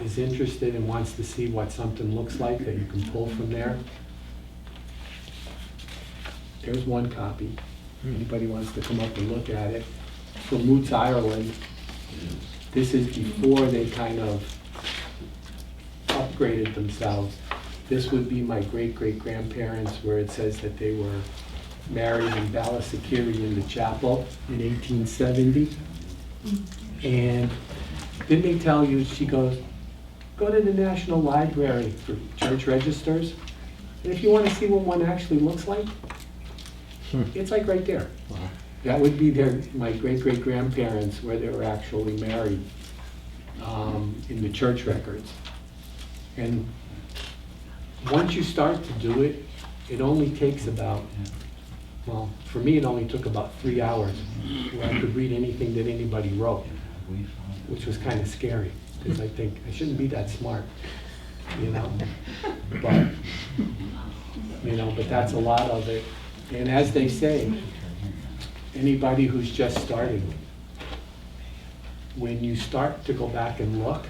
is interested and wants to see what something looks like that you can pull from there, there's one copy. Anybody wants to come up and look at it. From Roots, Ireland. This is before they kind of upgraded themselves. This would be my great-great-grandparents, where it says that they were married in Ballasakiri in the chapel in 1870. And then they tell you, she goes, go to the National Library for church registers. And if you want to see what one actually looks like, it's like right there. Wow. That would be my great-great-grandparents, where they were actually married in the church records. And once you start to do it, it only takes about, well, for me it only took about 3 hours where I could read anything that anybody wrote, which was kind of scary, because I think I shouldn't be that smart, but, but that's a lot of it. And as they say, anybody who's just starting, when you start to go back and look,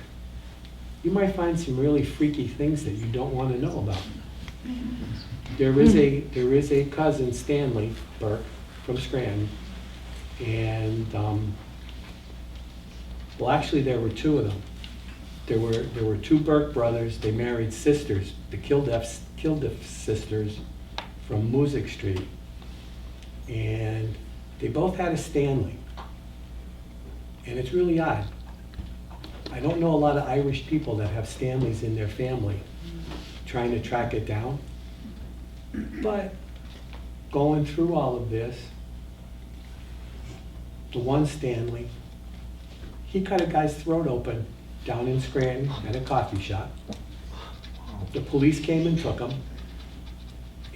you might find some really freaky things that you don't want to know about. There is a cousin, Stanley Burke, from Scranton, and well, actually there were 2 of them. There were 2 Burke brothers. They married sisters, the Kilduff sisters, from Music Street, and they both had a Stanley. And it's really odd. I don't know a lot of Irish people that have Stanleys in their family, trying to track it down. But going through all of this, the one Stanley, he cut a guy's throat open down in Scranton at a coffee shop. The police came and took him.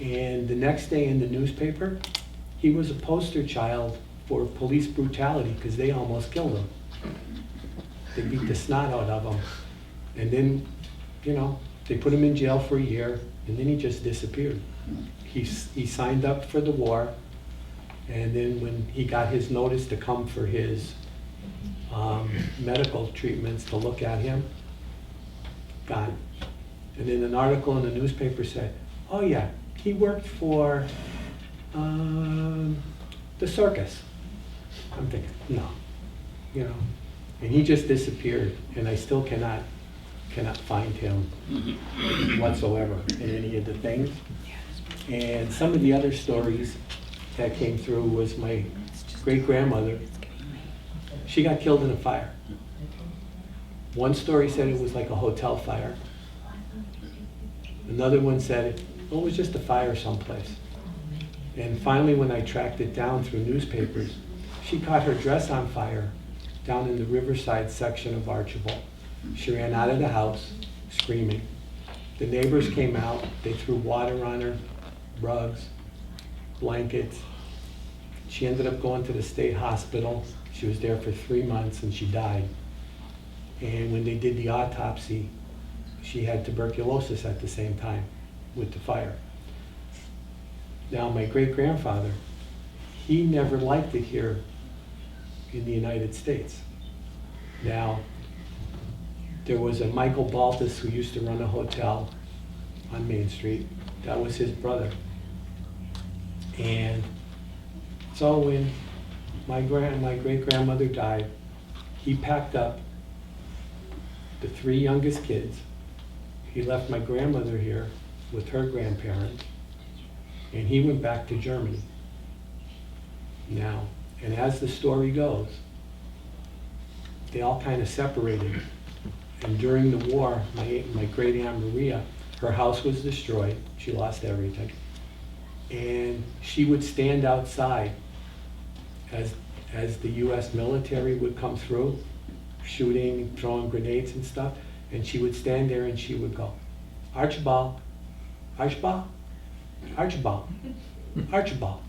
And the next day in the newspaper, he was a poster child for police brutality because they almost killed him. They beat the snot out of him. And then, they put him in jail for a year, and then he just disappeared. He signed up for the war, and then when he got his notice to come for his medical treatments to look at him, gone. And then an article in the newspaper said, oh yeah, he worked for the circus. I'm thinking, no, and he just disappeared, and I still cannot find him whatsoever in any of the things. And some of the other stories that came through was my great-grandmother, she got killed in a fire. One story said it was like a hotel fire. Another one said it was just a fire someplace. And finally, when I tracked it down through newspapers, she caught her dress on fire down in the Riverside section of Archbald. She ran out of the house screaming. The neighbors came out, they threw water on her, rugs, blankets. She ended up going to the state hospital. She was there for 3 months and she died. And when they did the autopsy, she had tuberculosis at the same time with the fire. Now, my great-grandfather, he never liked it here in the United States. Now, there was a Michael Baltus who used to run a hotel on Main Street. That was his brother. And so when my great-grandmother died, he packed up the 3 youngest kids. He left my grandmother here with her grandparents, and he went back to Germany. Now, and as the story goes, they all kind of separated. And during the war, my great Aunt Maria, her house was destroyed. She lost everything. And she would stand outside as the US military would come through, shooting, throwing grenades and stuff. And she would stand there and she would go, Archbald, Archbald, Archbald, Archbald.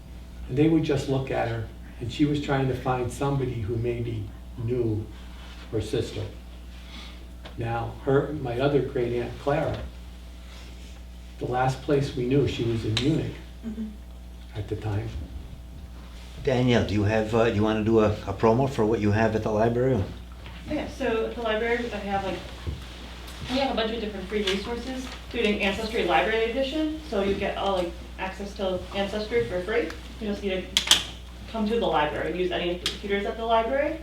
And they would just look at her, and she was trying to find somebody who maybe knew her sister. Now, my other great aunt Clara, the last place we knew, she was in Munich at the time. Danielle, do you have, do you want to do a promo for what you have at the library? Yeah, so at the library, we have a bunch of different free resources, including Ancestry Library Edition, so you get all access to Ancestry for free. You just need to come to the library and use any of the computers at the library.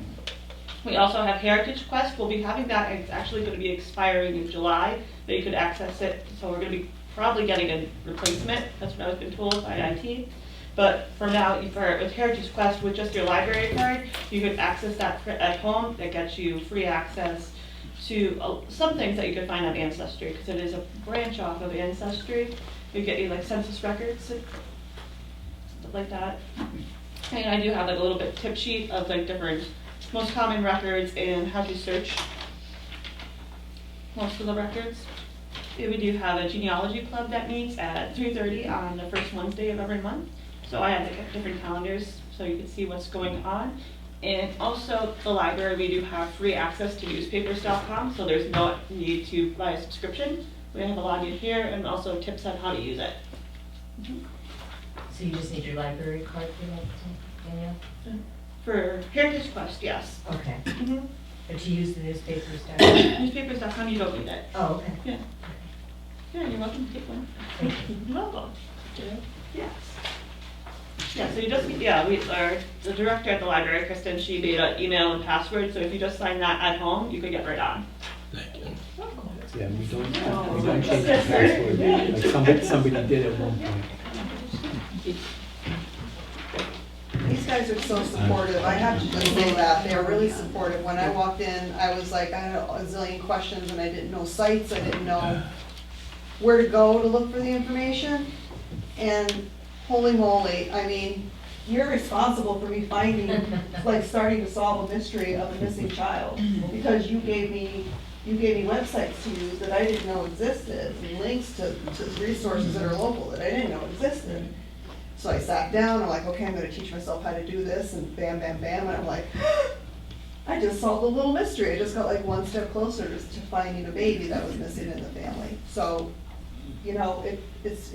We also have Heritage Quest. We'll be having that. It's actually going to be expiring in July, but you could access it. So we're going to be probably getting a replacement. That's what I've been told by IT. But for now, with Heritage Quest, with just your library card, you could access that at home. That gets you free access to some things that you could find on Ancestry, because it is a branch off of Ancestry. You get you census records, stuff like that. And I do have a little bit tip sheet of different most common records and how to search most of the records. We do have a genealogy club that meets at 3:30 on the first Wednesday of every month. So I have different calendars so you can see what's going on. And also the library, we do have free access to newspapers.com, so there's no need to buy a subscription. We have a login here and also tips on how to use it. So you just need your library card for that, Danielle? For Heritage Quest, yes. Okay. Mm-hmm. But to use the newspapers.com? Newspapers.com, you don't need it. Oh, okay. Yeah. Yeah, you're welcome to take one. You're welcome. Yes. Yeah, so you just, the director at the library, Kristen, she made an email and password, so if you just sign that at home, you could get right on. Thank you. Yeah, we don't change the password. Like somebody did at one point. These guys are so supportive. I have to just say that. They are really supportive. When I walked in, I was like, I had a zillion questions and I didn't know sites. I didn't know where to go to look for the information. And holy moly, I mean, you're responsible for me finding, starting to solve a mystery of a missing child. Because you gave me websites to use that I didn't know existed, and links to resources that are local that I didn't know existed. So I sat down, I'm like, okay, I'm gonna teach myself how to do this, and bam, bam, bam, and I'm like, I just solved a little mystery. I just got one step closer to finding a baby that was missing in the family. So, it's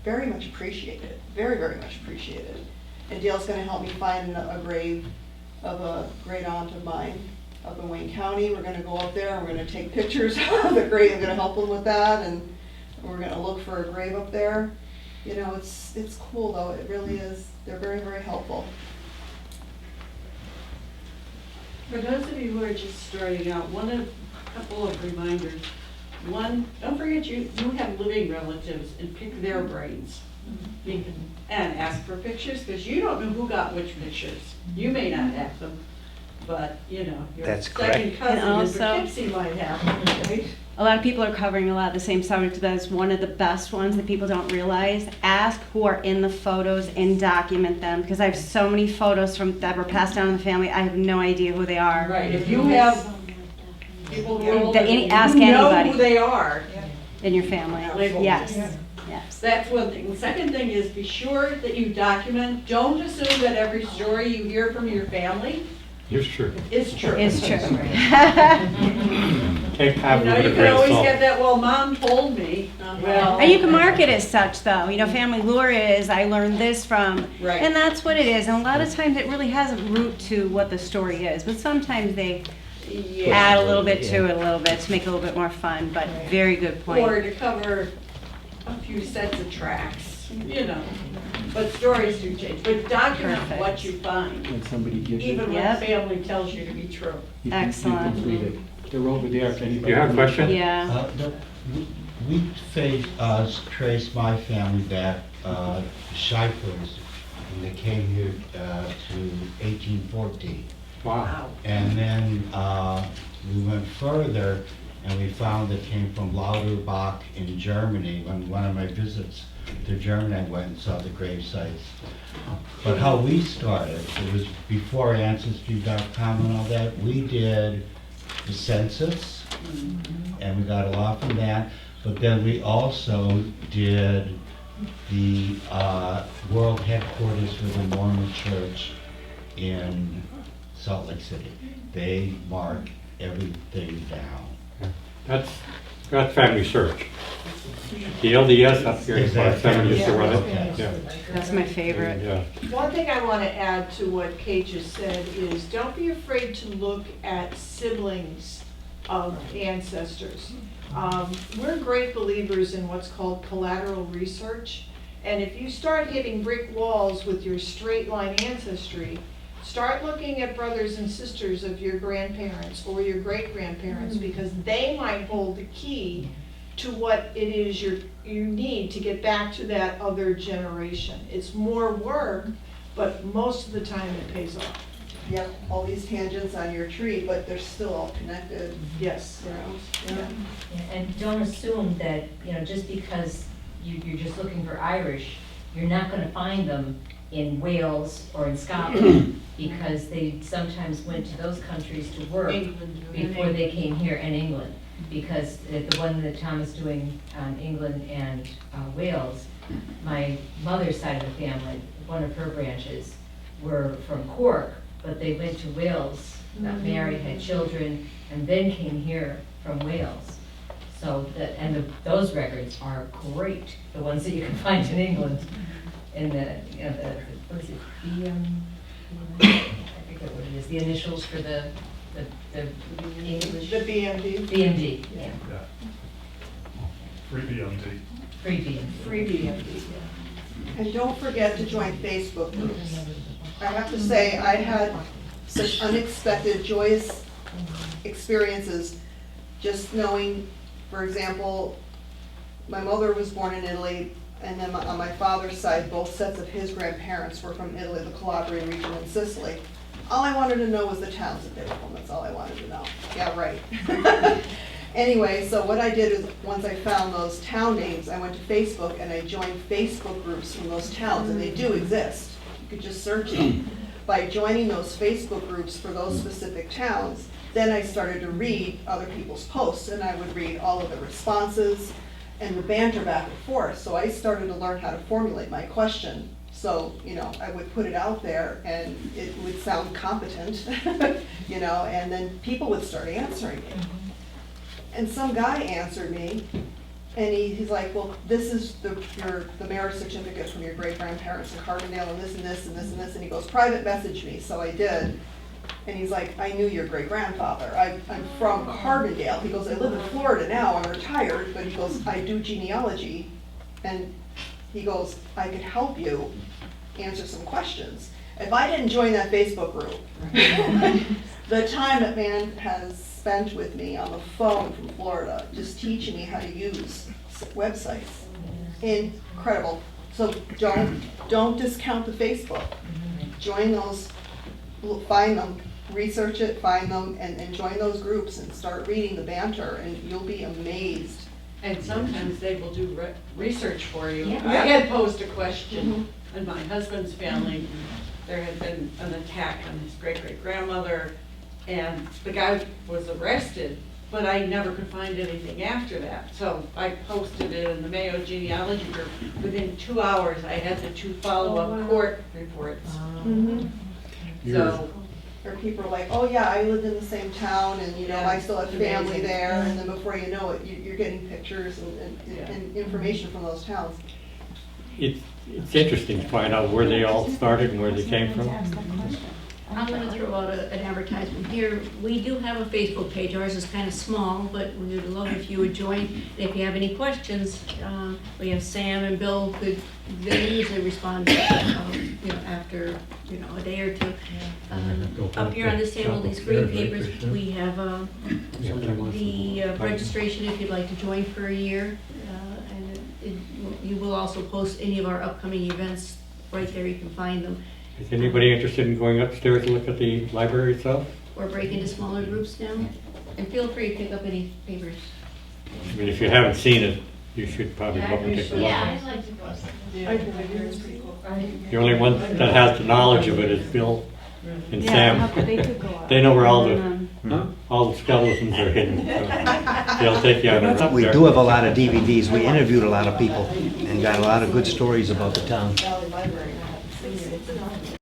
very much appreciated, very, very much appreciated. And Dale's gonna help me find a grave of a great aunt of mine up in Wayne County. We're gonna go up there, and we're gonna take pictures of the grave. I'm gonna help them with that, and we're gonna look for a grave up there. It's cool though, it really is. They're very, very helpful. For those of you who are just starting out, a couple of reminders. One, don't forget you have living relatives and pick their brains. And ask for pictures, because you don't know who got which pictures. You may not have them, but, you know, your That's second correct. cousin in And also- Poughkeepsie might have them, right? A lot of people are covering a lot of the same subject. That's one of the best ones that people don't realize. Ask who are in the photos and document them, because I have so many photos from that were passed down in the family. I have no idea who they are. Right, if you have people who are older, Ask you know anybody. who they are. In your family. Label. Yes. Yeah. Yes. That's one thing. The second thing is be sure that you document. Don't assume that every story you hear from your family It's true. is true. It's true. Take half You know, of it you a can grain of always salt. get that, well, mom told me. Well, And you can mark it as such, though. You know, family lore is, I learned this from, Right. and that's what it is. And a lot of times it really has a root to what the story is, but sometimes they add a little bit to it a little bit to make it a little bit more fun, but very good point. Or to cover a few sets of tracks, you know. But stories do change. But document Perfect. what you find, When somebody gives you. even when Yep. family tells you to be true. You can Excellent. read it. They're over there if anybody. You have a question? Yeah. Trace my family back, Shifers, when they came here to 1814. Wow. And then we went further and we found it came from Lauterbach in Germany. On one of my visits to Germany, I went and saw the grave sites. But how we started, it was before Ancestry.com and all that, we did the census, and we got a lot from that. But then we also did the world headquarters for the Mormon Church in Salt Lake City. They mark everything down. That's family search. The LDS up here is about 7 used to run it. Yeah. That's my favorite. Yeah. One thing I want to add to what Kate just said is don't be afraid to look at siblings of ancestors. We're great believers in what's called collateral research. And if you start hitting brick walls with your straight line ancestry, start looking at brothers and sisters of your grandparents or your great-grandparents, because they might hold the key to what it is you need to get back to that other generation. It's more work, but most of the time it pays off. Yep, all these tangents on your tree, but they're still all connected. Yes. You know? Yeah. Yeah, and don't assume that, you know, just because you're just looking for Irish, you're not gonna find them in Wales or in Scotland, because they sometimes went to those countries to work before they came here, in England. Because the one that Tom is doing on England and Wales, my mother's side of the family, one of her branches, were from Cork, but they went to Wales, got married, had children, and then came here from Wales. So, those records are great, the ones that you can find in England. In the, you know, what is it, I forget what it is, the initials for the English? The BMD. BMD, yeah. Free BMD. Free BMD. Free BMD, yeah. And don't forget to join Facebook groups. I have to say, I had such unexpected, joyous experiences just knowing, for example, my mother was born in Italy, and then on my father's side, both sets of his grandparents were from Italy, the Calabrian region in Sicily. All I wanted to know was the towns that they were from, that's all I wanted to know. Yeah, right. Anyway, so what I did is, once I found those town names, I went to Facebook and I joined Facebook groups from those towns, and they do exist. You could just search them. By joining those Facebook groups for those specific towns, then I started to read other people's posts, and I would read all of the responses and the banter back and forth. So I started to learn how to formulate my question. So, you know, I would put it out there and it would sound competent, you know, and then people would start answering me. And some guy answered me, and he's like, well, this is the marriage certificate from your great-grandparents in Carbondale, and this and this and this and this, and he goes, private message me, so I did. And he's like, I knew your great-grandfather. I'm from Carbondale. He goes, I live in Florida now, I'm retired, but he goes, I do genealogy. And he goes, I could help you answer some questions. If I didn't join that Facebook group, the time that man has spent with me on the phone from Florida, just teaching me how to use websites. Incredible. So don't discount the Facebook. Join those, find them, research it, find them, and join those groups and start reading the banter, and you'll be amazed. And sometimes they will do research for you. Yeah. I had posed a question in my husband's family. There had been an attack on his great-great-grandmother, and the guy was arrested, but I never could find anything after that. So I posted it in the Mayo genealogy group. Within 2 hours, I had the 2 follow-up court reports. So, or people are like, oh yeah, I lived in the same town, and you know, I still have family there, and then before you know it, you're getting pictures and information from those towns. It's interesting to find out where they all started and where they came from. I'm going to throw out an advertisement here. We do have a Facebook page. Ours is kind of small, but we would love if you would join. And if you have any questions, we have Sam and Bill. They usually respond, after a day or two. Up here on this table, these green papers, we have the registration if you'd like to join for a year. You will also post any of our upcoming events right there. You can find them. Is anybody interested in going upstairs to look at the library itself? Or break into smaller groups now. And feel free to pick up any papers. I mean, if you haven't seen it, you should probably go and take a look. Yeah, I'd like to go. The only one that has the knowledge of it is Bill and Yeah, Sam. they could go up. They know where all the skeletons are hidden. So they'll take you on up We there. do have a lot of DVDs. We interviewed a lot of people and got a lot of good stories about the town. Valley Library, I haven't seen it.